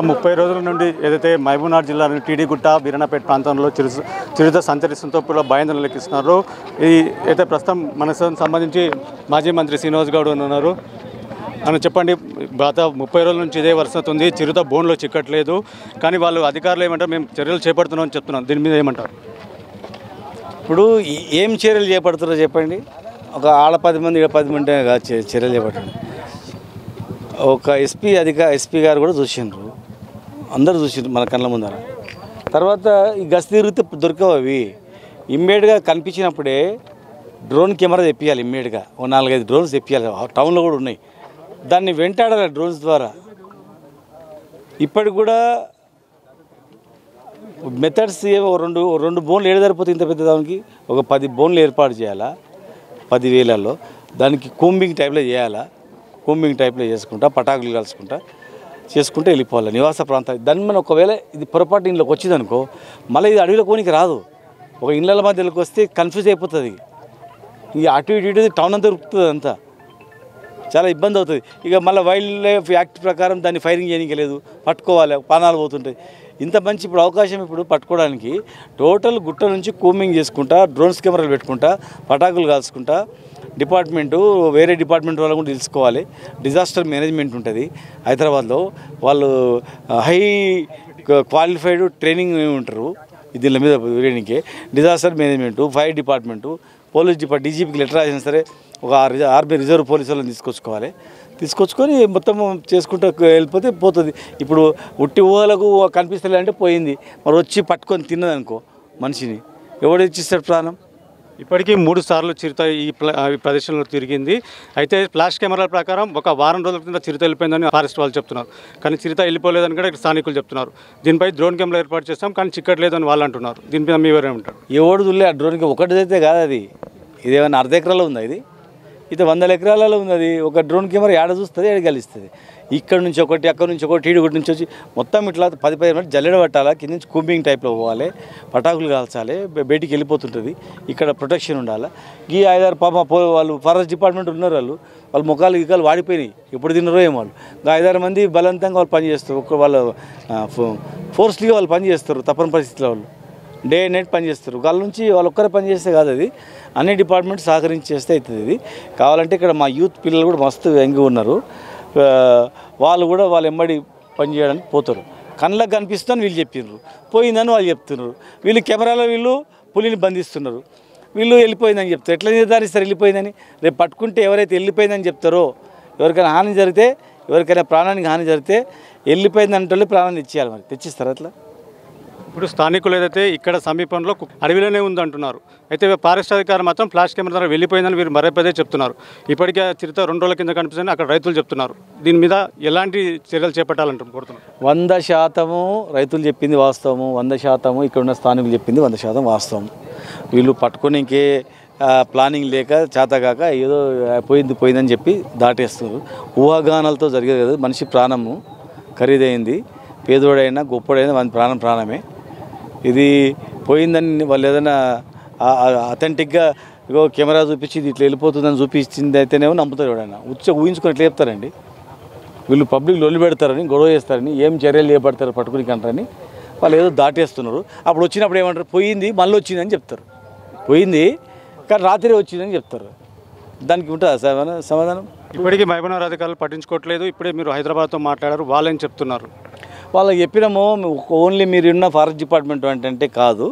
30 రోజుల నుండి ఏదైతే మహబూబ్నగర్ జిల్లాలోని టీడీగుట్ట వీరన్నపేట ప్రాంతంలో చిరుత సంచరిస్తుందో భయాందోళన లెక్కిస్తున్నారు. ఈ అయితే ప్రస్తుతం మనకు సంబంధించి మాజీ మంత్రి శ్రీనివాస్ గౌడ్ ఉన్నారు. అని చెప్పండి, గత 30 రోజుల నుంచి ఇదే వరుస ఉంది, చిరుత బోన్లో చిక్కట్లేదు, కానీ వాళ్ళు అధికారులు ఏమంటారు, మేము చర్యలు చేపడుతున్నామని చెప్తున్నాం. దీని మీద ఏమంటారు? ఇప్పుడు ఏం చర్యలు చేపడుతున్నారో చెప్పండి. ఒక ఆడ 10 మంది 10 మంది చర్యలు చేపట్టండి. ఒక ఎస్పీ గారు కూడా చూసిండ్రు, అందరూ చూసిండ్రు మన కళ్ళ ముందర. తర్వాత ఈ గస్తీ తిరిగితే దొరకవు అవి. ఇమ్మీడియట్గా కనిపించినప్పుడే డ్రోన్ కెమెరా తెప్పియాలి. ఇమ్మీడియట్గా ఓ 4-5 డ్రోన్స్ తెప్పియాలి. టౌన్లో కూడా ఉన్నాయి. దాన్ని వెంటాడాలి డ్రోన్స్ ద్వారా. ఇప్పటికి కూడా మెథడ్స్ ఏమో రెండు బోన్లు ఏడు సరిపోతుంది ఇంత పెద్ద దానికి. ఒక 10 బోన్లు ఏర్పాటు చేయాలా 10,000లో. దానికి కూంబింగ్ టైప్లో చేయాలా. కూంబింగ్ టైప్లో చేసుకుంటా పటాకులు చేసుకుంటే వెళ్ళిపోవాలి నివాస ప్రాంతాలు. దాన్ని మనం ఒకవేళ ఇది పొరపాటు ఇంట్లోకి వచ్చిందనుకో, మళ్ళీ ఇది అడవిలో కోనికి రాదు. ఒక ఇళ్ళ మధ్యలోకి వస్తే కన్ఫ్యూజ్ అయిపోతుంది. ఇక అటు ఇటు టౌన్ అంతా దొరుకుతుంది, అంతా చాలా ఇబ్బంది అవుతుంది. ఇక మళ్ళీ వైల్డ్ లైఫ్ యాక్ట్ ప్రకారం దాన్ని ఫైరింగ్ చేయడానికి లేదు, పట్టుకోవాలి, ప్రాణాలు పోతుంటాయి. ఇంత మంచి ఇప్పుడు అవకాశం ఇప్పుడు పట్టుకోవడానికి టోటల్ గుట్ట నుంచి కూంబింగ్ చేసుకుంటా, డ్రోన్స్ కెమెరాలు పెట్టుకుంటా, పటాకులు కాల్చుకుంటా, వేరే డిపార్ట్మెంట్ వాళ్ళు కూడా తెలుసుకోవాలి. డిజాస్టర్ మేనేజ్మెంట్ ఉంటుంది హైదరాబాద్లో. వాళ్ళు హై క్వాలిఫైడ్ ట్రైనింగ్ ఉంటారు దీని మీద వేయడానికి. Disaster management, fire department, police డీజీపీకి లెటర్ రాసినా సరే ఒక ఆర్మీ రిజర్వ్ పోలీసు వాళ్ళని తీసుకొచ్చుకొని మొత్తం చేసుకుంటూ వెళ్ళిపోతే పోతుంది. ఇప్పుడు ఉట్టి ఊహలకు కనిపిస్తలే అంటే పోయింది, మరి వచ్చి పట్టుకొని తిన్నదనుకో మనిషిని ఎవడు ఇచ్చిస్తాడు ప్రాణం? ఇప్పటికీ 3 సార్లు చిరుత ఈ ప్రదేశంలో తిరిగింది. అయితే ఫ్లాష్ కెమెరాల ప్రకారం ఒక వారం రోజుల కింద చిరుత వెళ్ళిపోయిందని ఫారెస్ట్ వాళ్ళు చెప్తున్నారు. కానీ చిరుత వెళ్ళిపోలేదని కూడా స్థానికులు చెప్తున్నారు. దీనిపై డ్రోన్ కెమెరా ఏర్పాటు చేస్తాం కానీ చిక్కట్లేదు అని వాళ్ళు అంటున్నారు. దీనిపై మీ ఎవరే ఉంటారు? ఎవడు దుల్లే ఆ డ్రోన్కి ఒకటిదైతే కాదు, అది ఇదేమైనా అర్ధ ఎకరాల్లో ఉందా? ఇది 100 ఎకరాలలో ఉంది. అది ఒక డ్రోన్ కెమెరా ఏడ చూస్తుంది, ఏడ గెలుస్తుంది. ఇక్కడ నుంచి ఒకటి, అక్కడ నుంచి ఒకటి, టీడుగుడి నుంచి వచ్చి మొత్తం ఇట్లా 10-15 మినిట్ జల్లెడ పట్టాలా, కింద నుంచి కూంబింగ్ టైప్లో పోవాలి, పటాకులు కాల్చాలి, బయటికి వెళ్ళిపోతుంటుంది. ఇక్కడ ప్రొటెక్షన్ ఉండాలి. ఈ 5-6 పాప వాళ్ళు ఫారెస్ట్ డిపార్ట్మెంట్ ఉన్నారు, వాళ్ళ ముఖాలు వాడిపోయినాయి. ఎప్పుడు తిన్నారో ఏమో వాళ్ళు. 5-6 మంది బలవంతంగా వాళ్ళు పనిచేస్తారు. వాళ్ళ ఫోర్స్లీగా వాళ్ళు పనిచేస్తారు. తప్పని పరిస్థితుల్లో వాళ్ళు డే నైట్ పనిచేస్తారు. వాళ్ళ నుంచి వాళ్ళు ఒక్కరే పనిచేస్తే కాదు, అది అన్ని డిపార్ట్మెంట్ సహకరించి చేస్తే అవుతుంది. ఇది కావాలంటే ఇక్కడ మా యూత్ పిల్లలు కూడా మస్తు యంగ్గా ఉన్నారు. వాళ్ళు కూడా వాళ్ళ ఎమ్మడి పని చేయడానికి పోతారు. కళ్ళకు కనిపిస్తుందని వీళ్ళు చెప్పినారు, పోయిందని వాళ్ళు చెప్తున్నారు. వీళ్ళు కెమెరాలో పులిని బంధిస్తున్నారు. వీళ్ళు వెళ్ళిపోయిందని చెప్తారు. ఎట్లా నిర్ధారిస్తారు వెళ్ళిపోయిందని? రేపు పట్టుకుంటే ఎవరైతే వెళ్ళిపోయిందని చెప్తారో, ఎవరికైనా హాని జరిగితే, ఎవరికైనా ప్రాణానికి హాని జరిగితే వెళ్ళిపోయిందంటే ప్రాణాన్ని ఇచ్చేయాలి. మరి తెచ్చిస్తారు అట్లా? ఇప్పుడు స్థానికులు ఏదైతే ఇక్కడ సమీపంలో అడవిలోనే ఉందంటున్నారు. అయితే ఫారెస్ట్ అధికారులు మాత్రం ఫ్లాష్ కెమెరా ద్వారా వెళ్ళిపోయిందని వీరు మరొకదే చెప్తున్నారు. ఇప్పటికే చిరుత 2 రోజుల కింద కనిపిస్తుందని అక్కడ రైతులు చెప్తున్నారు. దీని మీద ఎలాంటి చర్యలు చేపట్టాలంటారు కోరుతున్నారు? 100% రైతులు చెప్పింది వాస్తవము, 100% ఇక్కడ ఉన్న స్థానికులు చెప్పింది 100% వాస్తవం. వీళ్ళు పట్టుకోనికే ప్లానింగ్ లేక చేతగాక ఏదో పోయిందని చెప్పి దాటేస్తున్నారు. ఊహాగానాలతో జరిగేది కదా. మనిషి ప్రాణము ఖరీదైంది. పేదోడైనా గొప్పడైనా మన ప్రాణమే. ఇది పోయిందని వాళ్ళు ఏదైనా అథెంటిక్గా ఇగో కెమెరా చూపించి ఇది ఇట్లా వెళ్ళిపోతుందని చూపించింది అయితేనేమో నమ్ముతారు. ఎవడైనా ఊహించుకొని ఎట్లా చెప్తారండి? వీళ్ళు పబ్లిక్ లొల్లి పెడతారని, గొడవ చేస్తారని, ఏం చర్యలు చేపడతారు పట్టుకుని కంటారని వాళ్ళు ఏదో దాటేస్తున్నారు. అప్పుడు వచ్చినప్పుడు ఏమంటారు? పోయింది మళ్ళీ వచ్చిందని చెప్తారు. పోయింది కానీ రాత్రి వచ్చిందని చెప్తారు. దానికి ఉంటుందా సమాధానం? ఇప్పటికీ మహబూబ్నగర్ అధికారులు పట్టించుకోవట్లేదు. ఇప్పుడే మీరు హైదరాబాద్తో మాట్లాడారు, వాళ్ళేం చెప్తున్నారు? వాళ్ళకి చెప్పినాము, ఓన్లీ మీరు ఉన్న ఫారెస్ట్ డిపార్ట్మెంట్ అంటే కాదు,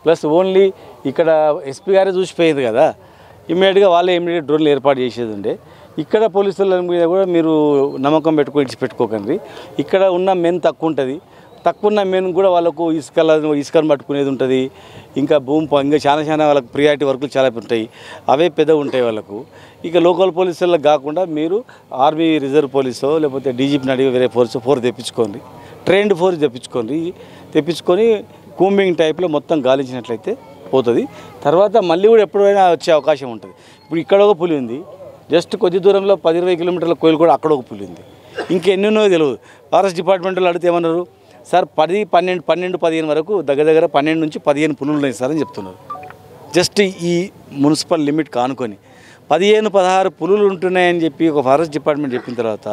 ప్లస్ ఓన్లీ ఇక్కడ ఎస్పీ గారే చూసిపోయింది కదా. ఇమ్మీడియట్గా వాళ్ళే డ్రోన్లు ఏర్పాటు చేసేది ఉండే. ఇక్కడ పోలీసుల మీద కూడా మీరు నమ్మకం పెట్టుకోకండి. ఇక్కడ ఉన్న మెన్ తక్కువ ఉంటుంది. తక్కువ ఉన్న మెన్ కూడా వాళ్ళకు ఇసుకను పట్టుకునేది ఉంటుంది. ఇంకా ఇంకా చాలా వాళ్ళకి ప్రియారిటీ వర్కులు చాలా ఉంటాయి. అవే పెద్దగా ఉంటాయి వాళ్ళకు. ఇక లోకల్ పోలీసులకు కాకుండా మీరు ఆర్మీ రిజర్వ్ పోలీసో లేకపోతే డీజీపీని అడిగి వేరే ఫోర్స్ తెప్పించుకోండి, ట్రైన్డ్ ఫోర్స్ తెప్పించుకొని కూంబింగ్ టైప్లో మొత్తం గాలించినట్లయితే పోతుంది. తర్వాత మళ్ళీ కూడా ఎప్పుడైనా వచ్చే అవకాశం ఉంటుంది. ఇప్పుడు ఇక్కడ ఒక పులి ఉంది, జస్ట్ కొద్ది దూరంలో 10-20 కిలోమీటర్ల కోయిలు కూడా అక్కడ ఒక పులి ఉంది. ఇంకెన్నెన్నో తెలియదు. ఫారెస్ట్ డిపార్ట్మెంట్ వాళ్ళు అడిగితే ఏమన్నారు? సార్ 10, 12, 15 వరకు దగ్గర 12 నుంచి 15 పులులు ఉన్నాయి సార్ అని చెప్తున్నారు. జస్ట్ ఈ మున్సిపల్ లిమిట్ కానుకొని 15-16 పులులు ఉంటున్నాయని చెప్పి ఒక ఫారెస్ట్ డిపార్ట్మెంట్ చెప్పిన తర్వాత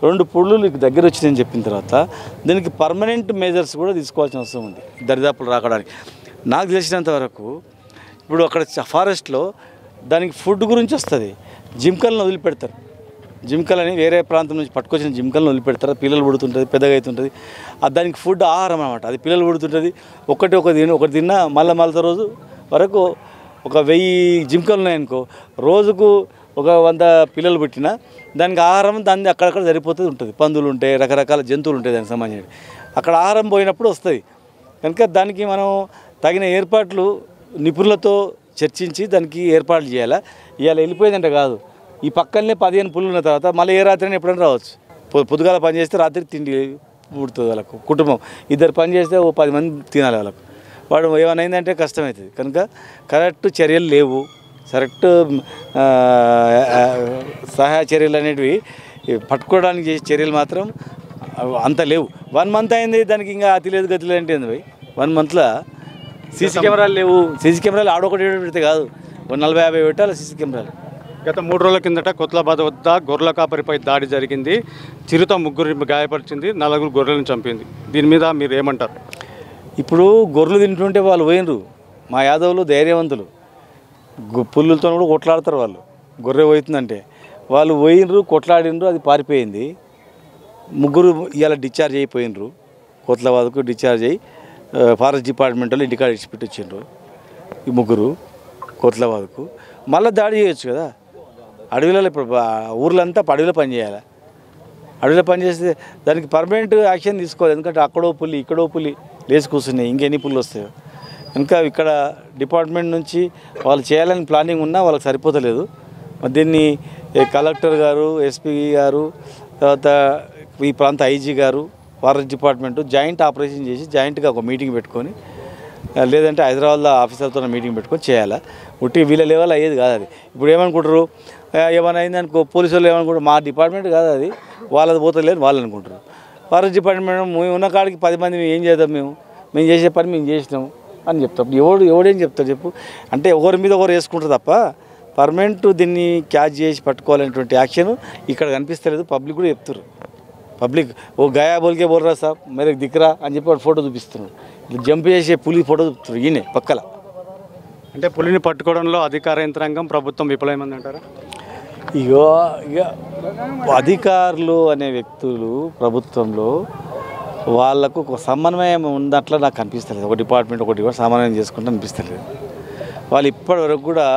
2 పులులు దగ్గర వచ్చినాయని చెప్పిన తర్వాత దీనికి పర్మనెంట్ మెజర్స్ కూడా తీసుకోవాల్సిన అవసరం ఉంది దరిదాపులు రాకడానికి. నాకు తెలిసినంత వరకు ఇప్పుడు అక్కడ ఫారెస్ట్లో దానికి ఫుడ్ గురించి వస్తుంది, జింకలను వదిలిపెడతారు. జింకలని వేరే ప్రాంతం నుంచి పట్టుకొచ్చిన జింకలను వదిలిపెడతారు, పిల్లలు పుడుతుంటుంది, పెద్దగా అవుతుంటుంది. దానికి ఫుడ్ ఆహారం అన్నమాట. అది పిల్లలు పుడుతుంటుంది, ఒకటి తిన్నా మళ్ళీ రోజు వరకు ఒక 1000 జింకలు ఉన్నాయనుకో, రోజుకు ఒక 100 పిల్లలు పుట్టినా దానికి ఆహారం దాన్ని అక్కడక్కడ సరిపోతుంది ఉంటుంది. పందులు ఉంటాయి, రకరకాల జంతువులు ఉంటాయి దానికి సంబంధించి. అక్కడ ఆహారం పోయినప్పుడు వస్తుంది కనుక దానికి మనం తగిన ఏర్పాట్లు నిపుణులతో చర్చించి దానికి ఏర్పాట్లు చేయాలా. ఇవాళ వెళ్ళిపోయిందంటే కాదు, ఈ పక్కనే 15 పుల్లు ఉన్న తర్వాత మళ్ళీ ఏ రాత్రి ఎప్పుడైనా రావచ్చు. పొద్దుగాల పని చేస్తే రాత్రికి తిండి పుడుతుంది వాళ్ళకు. కుటుంబం 2 పని చేస్తే ఓ 10 మంది తినాలి వాళ్ళకు. వాడు ఏమైనా అయిందంటే కష్టమవుతుంది. కనుక కరెక్ట్ చర్యలు లేవు, కరెక్ట్ సహాయ చర్యలు అనేటివి పట్టుకోవడానికి చేసే చర్యలు మాత్రం అంత లేవు. 1 మంత్ అయింది, దానికి ఇంకా అతి లేదు గతి లేదు అంటే 1 మంత్లో సీసీ కెమెరాలు లేవు. సీసీ కెమెరాలు ఆడొకటి పెడితే కాదు, 40-50 పెట్టాలి సీసీ కెమెరాలు. గత 3 రోజుల కిందట కొత్లాబాద్ వద్ద గొర్రెల కాపరిపై దాడి జరిగింది. చిరుత 3 గాయపరిచింది, 4 గొర్రెలను చంపింది. దీని మీద మీరు ఏమంటారు? ఇప్పుడు గొర్రెలు తింటుంటే వాళ్ళు పోయినరు. మా యాదవులు ధైర్యవంతులు, పుల్లులతో కూడా కొట్లాడతారు వాళ్ళు. గొర్రె పోతుందంటే వాళ్ళు పోయినరు, కొట్లాడినరు, అది పారిపోయింది. 3 ఇవాళ డిశ్చార్జ్ అయిపోయినరు. కొత్లాబాద్కు డిశ్చార్జ్ అయ్యి ఫారెస్ట్ డిపార్ట్మెంట్ వాళ్ళు ఇంటికాడ ఇచ్చిపెట్టి వచ్చిండ్రు. ఈ 3 కొత్లాబాద్కు మళ్ళీ దాడి చేయొచ్చు కదా. అడవిలో ఇప్పుడు ఊర్లంతా అడవిలో పని చేయాలి. అడవిలో పని చేస్తే దానికి పర్మనెంట్ యాక్షన్ తీసుకోవాలి. ఎందుకంటే అక్కడో పులి ఇక్కడో పులి లేచి కూర్చున్నాయి, ఇంకెన్ని పుల్లు వస్తాయో. ఇంకా ఇక్కడ డిపార్ట్మెంట్ నుంచి వాళ్ళు చేయాలని ప్లానింగ్ ఉన్నా వాళ్ళకి సరిపోతలేదు. దీన్ని కలెక్టర్ గారు, ఎస్పీ గారు, తర్వాత ఈ ప్రాంత ఐజీ గారు, ఫారెస్ట్ డిపార్ట్మెంటు జాయింట్ ఆపరేషన్ చేసి జాయింట్గా ఒక మీటింగ్ పెట్టుకొని, లేదంటే హైదరాబాద్లో ఆఫీసర్తో మీటింగ్ పెట్టుకొని చేయాలా. ఉట్టి వీళ్ళ లెవెల్ అయ్యేది కాదు అది. ఇప్పుడు ఏమనుకుంటారు, ఏమైనా అయిందనుకో పోలీసు వాళ్ళు ఏమనుకుంటారు, మా డిపార్ట్మెంట్ కాదు అది, వాళ్ళది పోతలేదు వాళ్ళు అనుకుంటారు. ఫారెస్ట్ డిపార్ట్మెంట్ మేము ఉన్న కాడికి 10 మంది ఏం చేద్దాం, మేము చేసే పని మేము చేసినాము అని చెప్తాం. ఎవడేం చెప్తారు చెప్పు. అంటే ఒకరి మీద ఒకరు వేసుకుంటారు తప్ప పర్మనెంట్ దీన్ని క్యాచ్ చేసి పట్టుకోవాలనేటువంటి యాక్షన్ ఇక్కడ కనిపిస్తలేదు. పబ్లిక్ కూడా చెప్తారు. పబ్లిక్ ఓ గయా బోల్కే బోల్రా సాబ్ మేరకు దిక్కురా అని చెప్పి వాడు ఫోటో చూపిస్తున్నారు. జంప్ చేసే పులి ఫోటో చూపుతున్నారు ఈయనే పక్కల. అంటే పులిని పట్టుకోవడంలో అధికార యంత్రాంగం ప్రభుత్వం విఫలమైంది అంటారా? ఇక అధికారులు అనే వ్యక్తులు ప్రభుత్వంలో వాళ్ళకు ఒక సమన్వయం ఉన్నట్లు నాకు అనిపిస్తలేదు. ఒక డిపార్ట్మెంట్ సమన్వయం చేసుకుంటూ అనిపిస్తలేదు. వాళ్ళు ఇప్పటి వరకు కూడా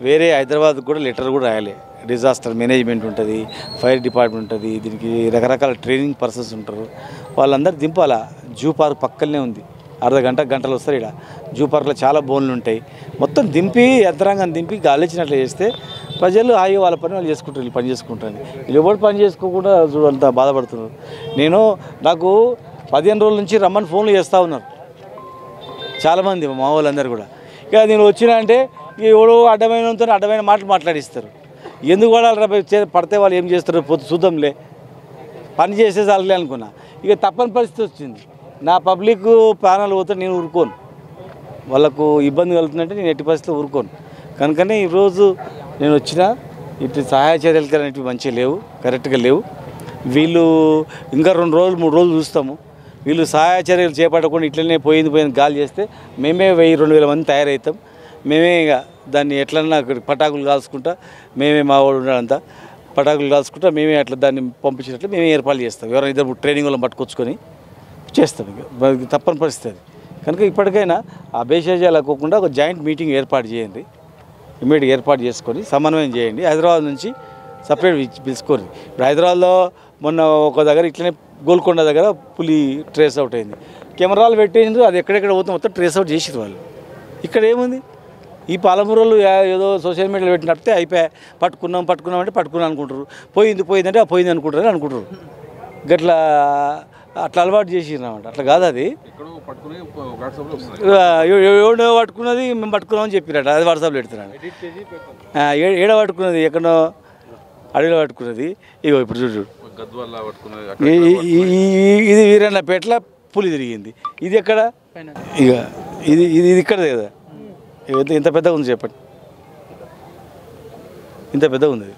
వేరే హైదరాబాద్కి కూడా లెటర్ కూడా రాయలే. డిజాస్టర్ మేనేజ్మెంట్ ఉంటుంది, ఫైర్ డిపార్ట్మెంట్ ఉంటుంది, దీనికి రకరకాల ట్రైనింగ్ పర్సన్స్ ఉంటారు. వాళ్ళందరూ దింపాలా. జూ పార్క్ పక్కనే ఉంది, గంటలు వస్తారు. ఇక్కడ జూ పార్క్లో చాలా బోన్లు ఉంటాయి. మొత్తం దింపి యంత్రాంగం దింపి గాలిచ్చినట్లు చేస్తే ప్రజలు హాయి వాళ్ళ పని వాళ్ళు చేసుకుంటారు, వీళ్ళు పని చేసుకుంటారు. వీళ్ళు ఎవరు పని చేసుకోకుండా చూడంత బాధపడుతున్నారు. నాకు 15 రోజుల నుంచి రమ్మని ఫోన్లు చేస్తూ ఉన్నారు చాలామంది మా వాళ్ళందరూ కూడా. ఇక నేను వచ్చినా అంటే ఎవడో అడ్డమైన మాటలు మాట్లాడిస్తారు. ఎందుకు వాడాలి పడితే వాళ్ళు ఏం చేస్తారో పొద్దు చూద్దాంలే, పని చేసే చాలే అనుకున్నా. ఇక తప్పని పరిస్థితి వచ్చింది. నా పబ్లిక్ ప్రాణాలు పోతే నేను ఊరుకోను, వాళ్ళకు ఇబ్బంది కలుగుతుందంటే నేను ఎట్టి పరిస్థితిలో ఊరుకోను. కనుకనే ఈరోజు నేను వచ్చిన ఇటు సహాయ చర్యలు అనేటివి మంచిగా లేవు, కరెక్ట్గా లేవు. వీళ్ళు ఇంకా 2 రోజులు 3 రోజులు చూస్తాము. వీళ్ళు సహాయ చర్యలు చేపట్టకుండా ఇట్లనే పోయింది గాలి చేస్తే మేమే 1000-2000 మంది తయారవుతాం. మేమే ఇక దాన్ని ఎట్లన్నా పటాకులు కాల్చుకుంటా, మేమే మా వాడు ఉన్నాడంతా పటాకులు కాల్చుకుంటా మేమే అట్లా దాన్ని పంపించినట్లు మేమే ఏర్పాటు చేస్తాం. ఎవరైనా 2 ట్రైనింగ్ వాళ్ళని పట్టుకొచ్చుకొని చేస్తాం. ఇక తప్పని పరిస్థితి. కనుక ఇప్పటికైనా ఆ బేషాజాలు అవ్వకుండా ఒక జాయింట్ మీటింగ్ ఏర్పాటు చేయండి, ఇమీడియట్గా ఏర్పాటు చేసుకొని సమన్వయం చేయండి. హైదరాబాద్ నుంచి సపరేట్ పిలుచుకోండి. ఇప్పుడు హైదరాబాద్లో మొన్న ఒక దగ్గర ఇట్లనే గోల్కొండ దగ్గర పులి ట్రేస్ అవుట్ అయింది. కెమెరాలు పెట్టేసిండ్రు, అది ఎక్కడెక్కడ పోతే మొత్తం ట్రేస్ అవుట్ చేసిరు వాళ్ళు. ఇక్కడ ఏముంది, ఈ పాలమూరులు ఏదో సోషల్ మీడియాలో పెట్టినట్టే అయిపోయా, పట్టుకున్నామంటే పట్టుకున్నాం అనుకుంటారు, పోయిందంటే ఆ పోయింది అనుకుంటారు. గట్లా అట్లా అలవాటు చేసిరన్నమాట. అట్లా కాదు, అది ఎవడో పట్టుకున్నది మేము పట్టుకున్నామని చెప్పిరట, అది వాట్సాప్లో పెడుతున్నాడు. ఏడ పట్టుకున్నది, ఎక్కడో అడవిలో పట్టుకున్నది. ఇగో ఇప్పుడు చూడు, ఇది వీరన్నపేటలో పులి తిరిగింది. ఇది ఎక్కడ, ఇక ఇది ఇక్కడదే కదా, ఇంత పెద్దగా ఉంది చెప్పండి. ఇంత పెద్దగా ఉంది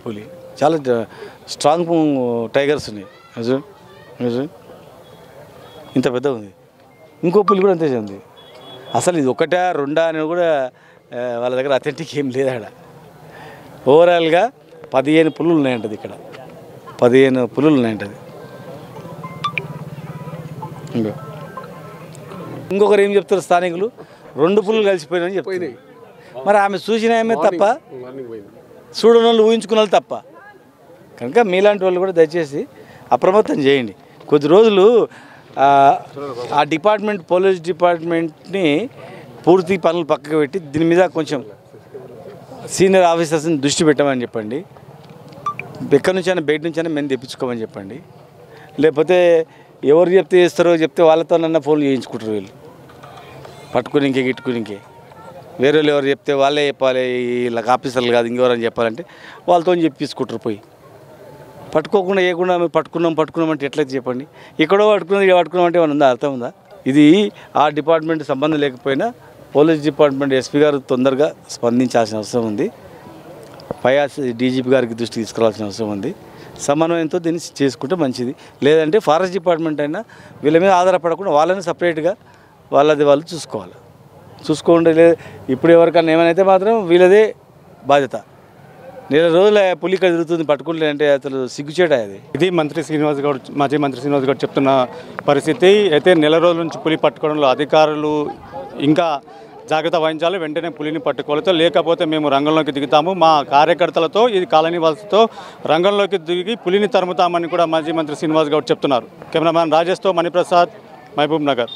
పులి. చాలా స్ట్రాంగ్ టైగర్స్ ఉన్నాయి. ఇంత పెద్దగా ఉంది. ఇంకో పులి కూడా అంతే ఉంది. అసలు ఇది ఒకటా రెండా అని కూడా వాళ్ళ దగ్గర అథెంటిక్ ఏం లేదు అక్కడ. ఓవరాల్గా 15 పులులు ఉన్నాయంటది ఇక్కడ. 15 పులులు ఉన్నాయంటది. ఇంకొకరు ఏం చెప్తారు స్థానికులు, 2 పులులు కలిసిపోయినాయని చెప్తారు. మరి ఆమె చూసిన ఆమె తప్ప, చూడని వాళ్ళు ఊహించుకున్న వాళ్ళు తప్ప. కనుక మీలాంటి వాళ్ళు కూడా దయచేసి అప్రమత్తం చేయండి. కొద్ది రోజులు ఆ డిపార్ట్మెంట్, పోలీస్ డిపార్ట్మెంట్ని పూర్తి పనులు పక్కకు పెట్టి దీని మీద కొంచెం సీనియర్ ఆఫీసర్స్ని దృష్టి పెట్టమని చెప్పండి. ఎక్కడి నుంచైనా బయట నుంచైనా మేము తెప్పించుకోమని చెప్పండి. లేకపోతే ఎవరు చేస్తారో చెప్తే వాళ్ళతోనన్నా ఫోన్లు చేయించుకుంటారు వీళ్ళు, పట్టుకునికే గిట్టుకునికే. వేరే వాళ్ళు ఎవరు చెప్తే వాళ్ళే చెప్పాలి, వీళ్ళకి ఆఫీసర్లు కాదు ఇంకెవరని చెప్పాలంటే వాళ్ళతో చెప్పించుకుంటారు. పోయి పట్టుకోకుండా వేయకుండా మేము పట్టుకున్నామంటే ఎట్లయితే చెప్పండి. ఎక్కడో పట్టుకున్నామంటే ఏమైనా ఉందా, అర్థం ఉందా? ఇది ఆ డిపార్ట్మెంట్ సంబంధం లేకపోయినా పోలీస్ డిపార్ట్మెంట్ ఎస్పీ గారు తొందరగా స్పందించాల్సిన అవసరం ఉంది. డీజీపీ గారికి దృష్టి తీసుకురావాల్సిన అవసరం ఉంది. సమన్వయంతో దీన్ని చేసుకుంటే మంచిది. లేదంటే ఫారెస్ట్ డిపార్ట్మెంట్ అయినా వీళ్ళ మీద ఆధారపడకుండా వాళ్ళని సపరేట్గా వాళ్ళది వాళ్ళు చూసుకోండి. లేదు ఇప్పుడు ఎవరికన్నా ఏమైనా మాత్రం వీళ్ళదే బాధ్యత. నెల రోజుల పులి ఇక్కడ తిరుగుతుంది పట్టుకుంటే అంటే అసలు సిగ్గుచేట అది. ఇది మంత్రి శ్రీనివాస్ గౌడ్, మాజీ మంత్రి శ్రీనివాస్ గౌడ్ చెప్తున్న పరిస్థితి. అయితే నెల రోజుల నుంచి పులి పట్టుకోవడంలో అధికారులు ఇంకా జాగ్రత్త వహించాలి, వెంటనే పులిని పట్టుకోవాలితో, లేకపోతే మేము రంగంలోకి దిగుతాము, మా కార్యకర్తలతో ఇది కాలనీ వాసులతో రంగంలోకి దిగి పులిని తరుముతామని కూడా మాజీ మంత్రి శ్రీనివాస్ గౌడ్ చెప్తున్నారు. కెమెరామ్యాన్ రాజేష్తో మణిప్రసాద్, మహబూబ్ నగర్.